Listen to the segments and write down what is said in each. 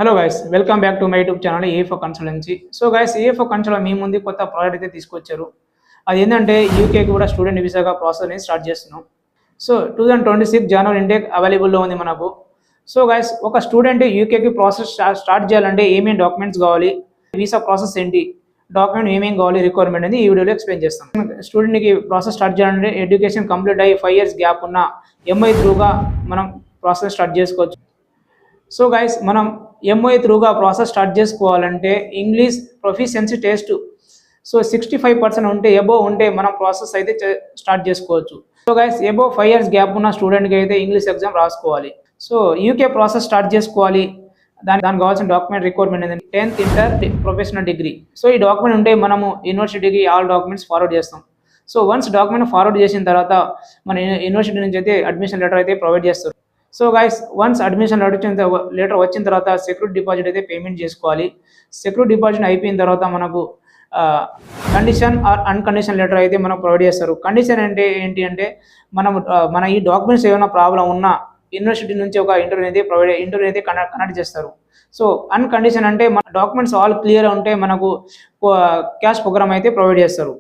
Hello guys, welcome back to my YouTube channel AFO consultancy. So guys, AFO consultancy మీ ముందు కొత్త project అయితే తీసుకొచ్చారు. అది ఏంటంటే యూకేకి కూడా స్టూడెంట్ వీసాగా ప్రాసెస్ అనేది స్టార్ట్ చేస్తున్నాం. సో 2026 జనవరి ఇంటేక్ అవైలబుల్లో ఉంది మనకు. సో గైస్, ఒక స్టూడెంట్ యూకేకి ప్రాసెస్ స్టార్ట్ చేయాలంటే ఏమేమి డాక్యుమెంట్స్ కావాలి, వీసా ప్రాసెస్ ఏంటి, డాక్యుమెంట్ ఏమేమి కావాలి, రిక్వైర్మెంట్ అనేది ఈ వీడియోలో ఎక్స్ప్లెయిన్ చేస్తాం. స్టూడెంట్కి ప్రాసెస్ స్టార్ట్ చేయాలంటే ఎడ్యుకేషన్ కంప్లీట్ అయ్యి 5 years గ్యాప్ ఉన్న ఎంఐ త్రూగా మనం ప్రాసెస్ స్టార్ట్ చేసుకోవచ్చు. సో గైస్, మనం ఎంఓఏ త్రూగా ప్రాసెస్ స్టార్ట్ చేసుకోవాలంటే ఇంగ్లీష్ ప్రొఫిషియన్సీ టెస్ట్ 65% ఉంటే ఎబోవ్ ఉంటే మనం ప్రాసెస్ అయితే స్టార్ట్ చేసుకోవచ్చు. So guys, above 5 years gap ఉన్న స్టూడెంట్కి అయితే ఇంగ్లీష్ ఎగ్జామ్ రాసుకోవాలి. సో యూకే ప్రాసెస్ స్టార్ట్ చేసుకోవాలి. దానికి కావాల్సిన డాక్యుమెంట్ రిక్వైర్మెంట్ ఏంటంటే 10th inter professional degree. So ఈ డాక్యుమెంట్ ఉంటే మనము యూనివర్సిటీకి ఆల్ డాక్యుమెంట్స్ ఫార్వర్డ్ చేస్తాం. సో వన్స్ డాక్యుమెంట్ ఫార్వర్డ్ చేసిన తర్వాత మన యూనివర్సిటీ నుంచి అయితే అడ్మిషన్ లెటర్ అయితే ప్రొవైడ్ చేస్తారు. So guys, once admission letter వచ్చిన తర్వాత సెక్యూరిటీ డిపాజిట్ అయితే పేమెంట్ చేసుకోవాలి. సెక్యూరిటీ డిపాజిట్ అయిపోయిన తర్వాత మనకు కండిషన్ ఆర్ అన్కండిషన్ లెటర్ అయితే మనకు ప్రొవైడ్ చేస్తారు. కండిషన్ అంటే ఏంటి అంటే మన ఈ డాక్యుమెంట్స్ ఏమైనా ప్రాబ్లం ఉన్నా యూనివర్సిటీ నుంచి ఒక ఇంటర్వ్యూ అయితే కండక్ట్ చేస్తారు. సో అన్కండిషన్ అంటే మన డాక్యుమెంట్స్ ఆల్ క్లియర్ ఉంటే మనకు క్యాష్ ప్రోగ్రామ్ అయితే ప్రొవైడ్ చేస్తారు.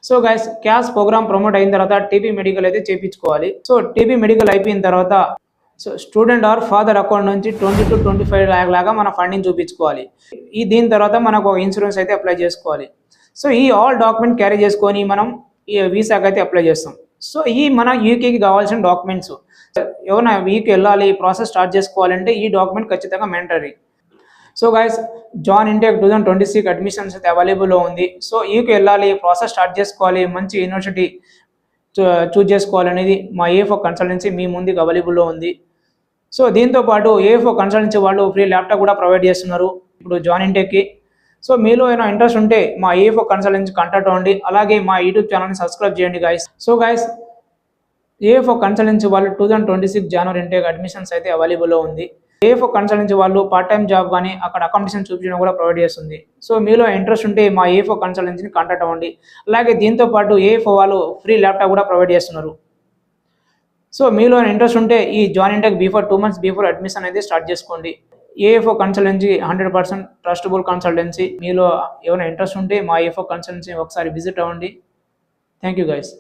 So guys, cash program promote అయిన తర్వాత టీపీ మెడికల్ అయితే చేయించుకోవాలి. సో టీపీ మెడికల్ అయిపోయిన తర్వాత స్టూడెంట్ ఆర్ ఫాదర్ అకౌంట్ నుంచి 20 to 25 lakh లాగా మన ఫండింగ్ చూపించుకోవాలి. దీని తర్వాత మనకు ఒక ఇన్సూరెన్స్ అయితే అప్లై చేసుకోవాలి. సో ఈ ఆల్ డాక్యుమెంట్ క్యారీ చేసుకొని మనం ఈ వీసాకి అయితే అప్లై చేస్తాం. సో ఈ మన యూకేకి కావాల్సిన డాక్యుమెంట్స్, ఎవరైనా యూకే వెళ్ళాలి ప్రాసెస్ స్టార్ట్ చేసుకోవాలంటే ఈ డాక్యుమెంట్ ఖచ్చితంగా mandatory. So guys, Jan intake 2026 admissions అయితే అవైలబుల్లో ఉంది. సో యూకే వెళ్ళాలి, ప్రాసెస్ స్టార్ట్ చేసుకోవాలి, మంచి యూనివర్సిటీ చూజ్ చేసుకోవాలనేది మా ఏఎఫ్ఓ కన్సల్టెన్సీ మీ ముందుకు అవైలబుల్లో ఉంది. సో దీంతో పాటు ఏఎఫ్ఓ కన్సల్టెన్సీ వాళ్ళు ఫ్రీ ల్యాప్టాప్ కూడా ప్రొవైడ్ చేస్తున్నారు ఇప్పుడు జాన్ ఇంటెక్కి. సో మీలో ఏమైనా ఇంట్రెస్ట్ ఉంటే మా ఏఎఫ్ఓ కన్సల్టెన్సీ కాంటాక్ట్ అవ్వండి. అలాగే మా యూట్యూబ్ ఛానల్ని సబ్స్క్రైబ్ చేయండి guys. So guys, AFO consultancy వాళ్ళు 2026 జనవరి ఇంటేక్ అడ్మిషన్స్ అయితే అవైలబుల్లో ఉంది. ఏఎఫ్ఓ కన్సల్టెన్సీ వాళ్ళు పార్ట్ టైం జాబ్ కానీ అక్కడ అకామిడేషన్ చూపించడం కూడా ప్రొవైడ్ చేస్తుంది. సో మీలో ఇంట్రెస్ట్ ఉంటే మా ఏఎఫ్ఓ కన్సల్టెన్సీని కాంటాక్ట్ అవ్వండి. అలాగే దీంతో పాటు ఏఎఫ్ఓ వాళ్ళు ఫ్రీ ల్యాప్టాప్ కూడా ప్రొవైడ్ చేస్తున్నారు. సో మీలో ఇంట్రెస్ట్ ఉంటే ఈ join intake 2 months before admission అయితే స్టార్ట్ చేసుకోండి. AFO consultancy 100% trustable consultancy. మీలో ఏమైనా ఇంట్రెస్ట్ ఉంటే మా ఏఎఫ్ఓ కన్సల్టెన్సీ ఒకసారి విజిట్ అవ్వండి. Thank you guys.